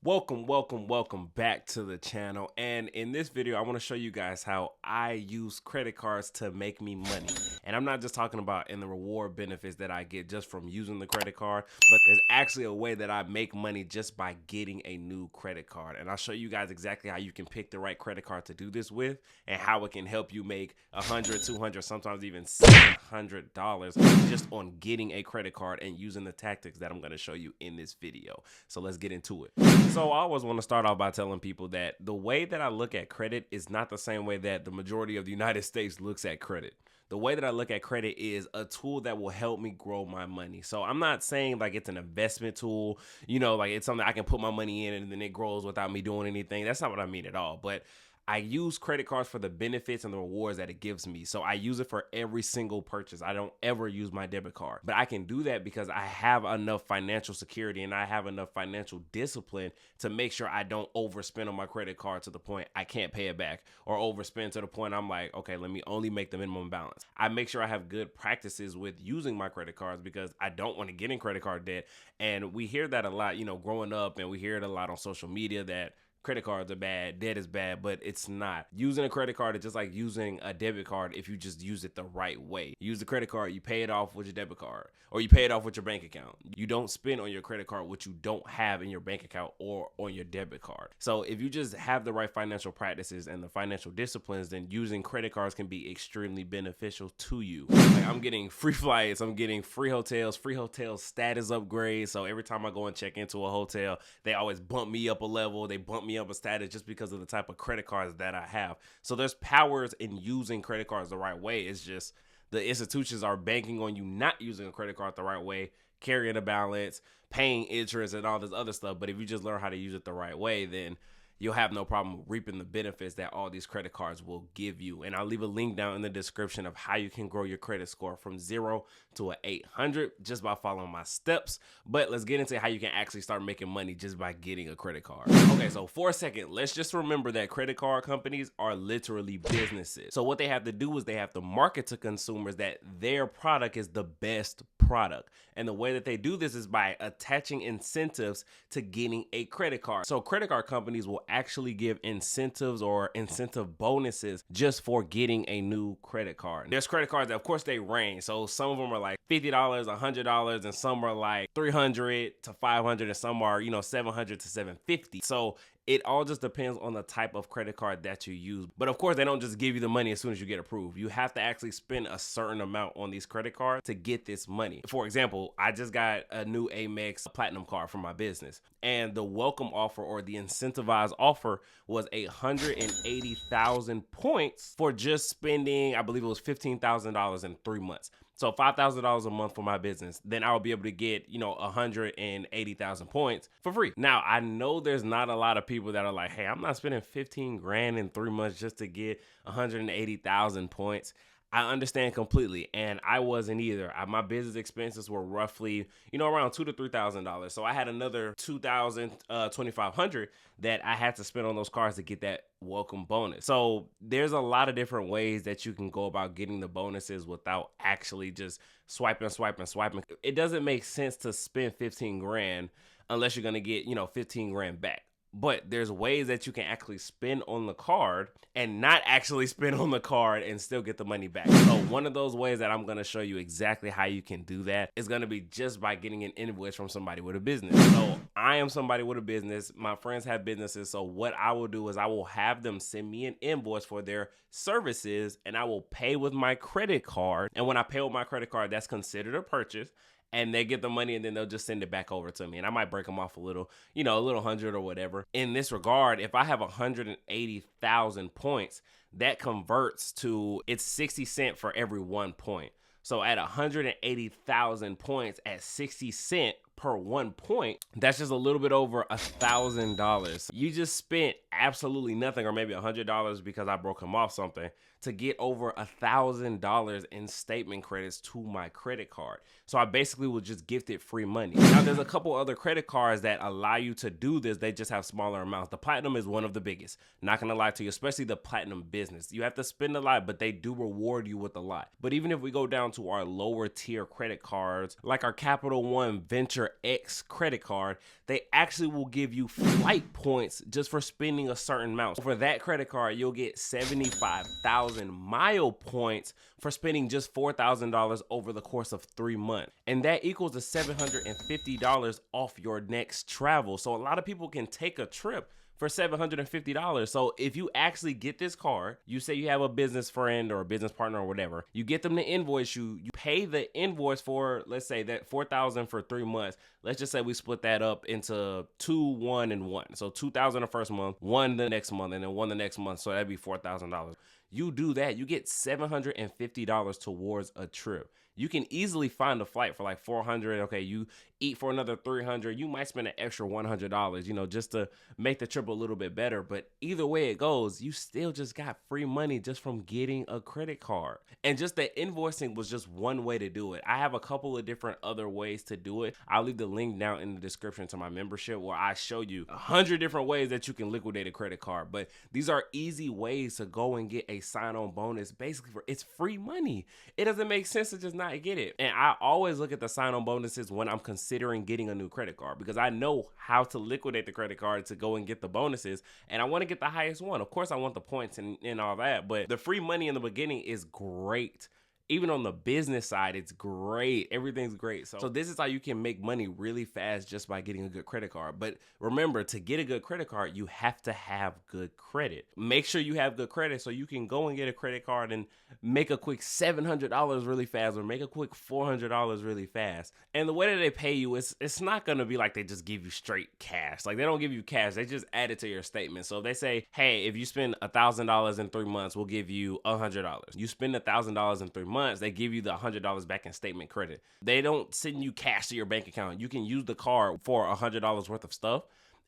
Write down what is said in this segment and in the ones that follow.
Welcome back to the channel. And in this video, I want to show you guys how I use credit cards to make me money. And I'm not just talking about in the reward benefits that I get just from using the credit card, but there's actually a way that I make money just by getting a new credit card. And I'll show you guys exactly how you can pick the right credit card to do this with and how it can help you make $100, $200, sometimes even $700 just on getting a credit card and using the tactics that I'm going to show you in this video. So let's get into it. So I always want to start off by telling people that the way that I look at credit is not the same way that the majority of the United States looks at credit. The way that I look at credit is a tool that will help me grow my money. So I'm not saying like it's an investment tool, like it's something I can put my money in and then it grows without me doing anything. That's not what I mean at all. But I use credit cards for the benefits and the rewards that it gives me. So I use it for every single purchase. I don't ever use my debit card, but I can do that because I have enough financial security and I have enough financial discipline to make sure I don't overspend on my credit card to the point I can't pay it back, or overspend to the point I'm like, okay, let me only make the minimum balance. I make sure I have good practices with using my credit cards because I don't want to get in credit card debt. And we hear that a lot, growing up, and we hear it a lot on social media that credit cards are bad, debt is bad, but it's not. Using a credit card is just like using a debit card if you just use it the right way. You use the credit card, you pay it off with your debit card, or you pay it off with your bank account. You don't spend on your credit card what you don't have in your bank account or on your debit card. So if you just have the right financial practices and the financial disciplines, then using credit cards can be extremely beneficial to you. Like, I'm getting free flights, I'm getting free hotel status upgrades. So every time I go and check into a hotel, they always bump me up a level, they bump me up a status just because of the type of credit cards that I have. So there's powers in using credit cards the right way. It's just the institutions are banking on you not using a credit card the right way, carrying a balance, paying interest and all this other stuff. But if you just learn how to use it the right way, then you'll have no problem reaping the benefits that all these credit cards will give you. And I'll leave a link down in the description of how you can grow your credit score from 0 to an 800 just by following my steps. But let's get into how you can actually start making money just by getting a credit card. Okay, so for a second, let's just remember that credit card companies are literally businesses. So what they have to do is they have to market to consumers that their product is the best product. And the way that they do this is by attaching incentives to getting a credit card. So credit card companies will actually give incentives or incentive bonuses just for getting a new credit card. There's credit cards that, of course, they range. So some of them are like $50, $100, and some are like $300 to $500, and some are, $700 to $750. So it all just depends on the type of credit card that you use. But of course, they don't just give you the money as soon as you get approved. You have to actually spend a certain amount on these credit cards to get this money. For example, I just got a new Amex Platinum card for my business, and the welcome offer or the incentivized offer was 180,000 points for just spending, I believe it was $15,000 in 3 months. So $5,000 a month for my business, then I'll be able to get, 180,000 points for free. Now, I know there's not a lot of people that are like, hey, I'm not spending 15 grand in 3 months just to get 180,000 points. I understand completely, and I wasn't either. My business expenses were roughly, around $2,000 to $3,000. So I had another $2,000, $2,500 that I had to spend on those cards to get that welcome bonus. So there's a lot of different ways that you can go about getting the bonuses without actually just swiping. It doesn't make sense to spend 15 grand unless you're gonna get, 15 grand back. But there's ways that you can actually spend on the card and not actually spend on the card and still get the money back. So one of those ways that I'm going to show you exactly how you can do that is going to be just by getting an invoice from somebody with a business. So I am somebody with a business. My friends have businesses. So what I will do is I will have them send me an invoice for their services, and I will pay with my credit card. And when I pay with my credit card, that's considered a purchase. And they get the money and then they'll just send it back over to me. And I might break them off a little, a little 100 or whatever. In this regard, if I have 180,000 points, that converts to, it's 60 cents for every 1 point. So at 180,000 points at 60 cents per 1 point, that's just a little bit over $1,000. You just spent absolutely nothing, or maybe $100 because I broke him off something, to get over $1,000 in statement credits to my credit card. So I basically was just gifted free money. Now there's a couple other credit cards that allow you to do this. They just have smaller amounts. The Platinum is one of the biggest. Not gonna lie to you, especially the Platinum Business. You have to spend a lot, but they do reward you with a lot. But even if we go down to our lower tier credit cards, like our Capital One Venture X credit card, they actually will give you flight points just for spending a certain amount. For that credit card, you'll get 75,000 mile points for spending just $4,000 over the course of 3 months. And that equals to $750 off your next travel. So a lot of people can take a trip for $750. So if you actually get this card, you say you have a business friend or a business partner or whatever, you get them to invoice you, you pay the invoice for, let's say that $4,000 for 3 months. Let's just say we split that up into 2, 1, and 1. So $2,000 the first month, 1 the next month, and then 1 the next month. So that'd be $4,000. You do that, you get $750 towards a trip. You can easily find a flight for like $400. Okay, you eat for another $300. You might spend an extra $100, you know, just to make the trip a little bit better. But either way it goes, you still just got free money just from getting a credit card. And just that invoicing was just one way to do it. I have a couple of different other ways to do it. I'll leave the link down in the description to my membership where I show you 100 different ways that you can liquidate a credit card. But these are easy ways to go and get a sign-on bonus. Basically, it's free money. It doesn't make sense to just not get it. And I always look at the sign-on bonuses when I'm considering getting a new credit card, because I know how to liquidate the credit card to go and get the bonuses, and I want to get the highest one. Of course, I want the points and all that, but the free money in the beginning is great. Even on the business side, it's great. Everything's great. So this is how you can make money really fast just by getting a good credit card. But remember, to get a good credit card, you have to have good credit. Make sure you have good credit so you can go and get a credit card and make a quick $700 really fast, or make a quick $400 really fast. And the way that they pay you, it's not going to be like they just give you straight cash. Like, they don't give you cash. They just add it to your statement. So if they say, hey, if you spend $1,000 in 3 months, we'll give you $100. You spend $1,000 in 3 months, they give you the $100 back in statement credit. They don't send you cash to your bank account. You can use the card for $100 worth of stuff,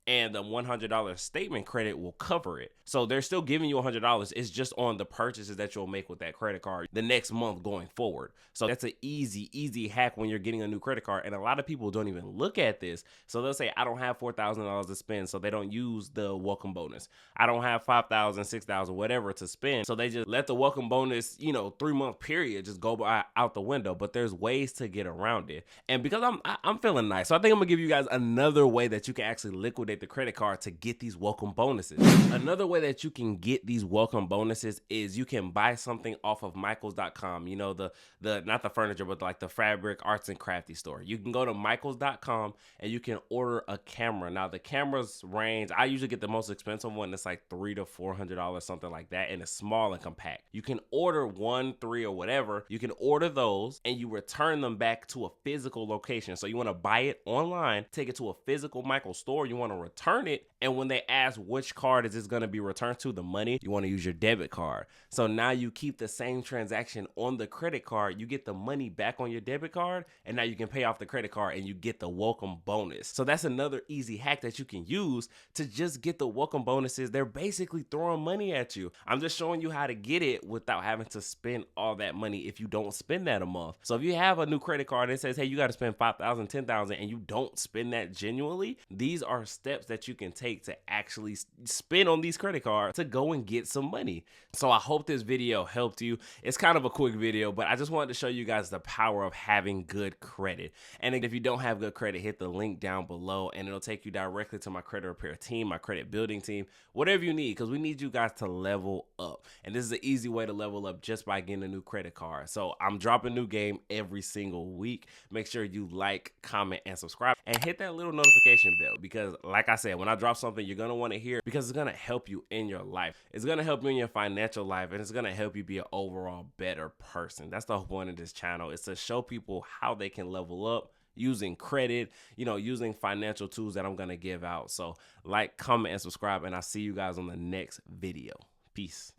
and the $100 statement credit will cover it. So they're still giving you $100. It's just on the purchases that you'll make with that credit card the next month going forward. So that's an easy hack when you're getting a new credit card. And a lot of people don't even look at this. So they'll say, I don't have $4,000 to spend, so they don't use the welcome bonus. I don't have $5,000, $6,000, whatever to spend. So they just let the welcome bonus, 3-month period just go by out the window. But there's ways to get around it. And because I'm feeling nice, so I think I'm gonna give you guys another way that you can actually liquidate the credit card to get these welcome bonuses. Another way that you can get these welcome bonuses is you can buy something off of Michaels.com. The not the furniture, but like the fabric, arts and crafty store. You can go to Michaels.com and you can order a camera. Now the cameras range, I usually get the most expensive one that's like $300 to $400, something like that, and it's small and compact. You can order 1, 3, or whatever. You can order those and you return them back to a physical location. So you want to buy it online, take it to a physical Michaels store, you want to return it, and when they ask which card is this going to be returned to, the money, you want to use your debit card. So now you keep the same transaction on the credit card, you get the money back on your debit card, and now you can pay off the credit card and you get the welcome bonus. So that's another easy hack that you can use to just get the welcome bonuses. They're basically throwing money at you. I'm just showing you how to get it without having to spend all that money if you don't spend that a month. So if you have a new credit card and it says, hey, you got to spend $5,000, $10,000, and you don't spend that genuinely, these are steps that you can take to actually spend on these credit cards to go and get some money. So I hope this video helped you. It's kind of a quick video, but I just wanted to show you guys the power of having good credit. And if you don't have good credit, hit the link down below and it'll take you directly to my credit repair team, my credit building team, whatever you need, because we need you guys to level up. And this is an easy way to level up just by getting a new credit card. So I'm dropping a new game every single week. Make sure you like, comment, and subscribe, and hit that little notification bell, because like I said, when I drop something, you're going to want to hear, because it's going to help you in your life. It's going to help you in your financial life, and it's going to help you be an overall better person. That's the whole point of this channel, is to show people how they can level up using credit, using financial tools that I'm going to give out. So like, comment, and subscribe, and I'll see you guys on the next video. Peace.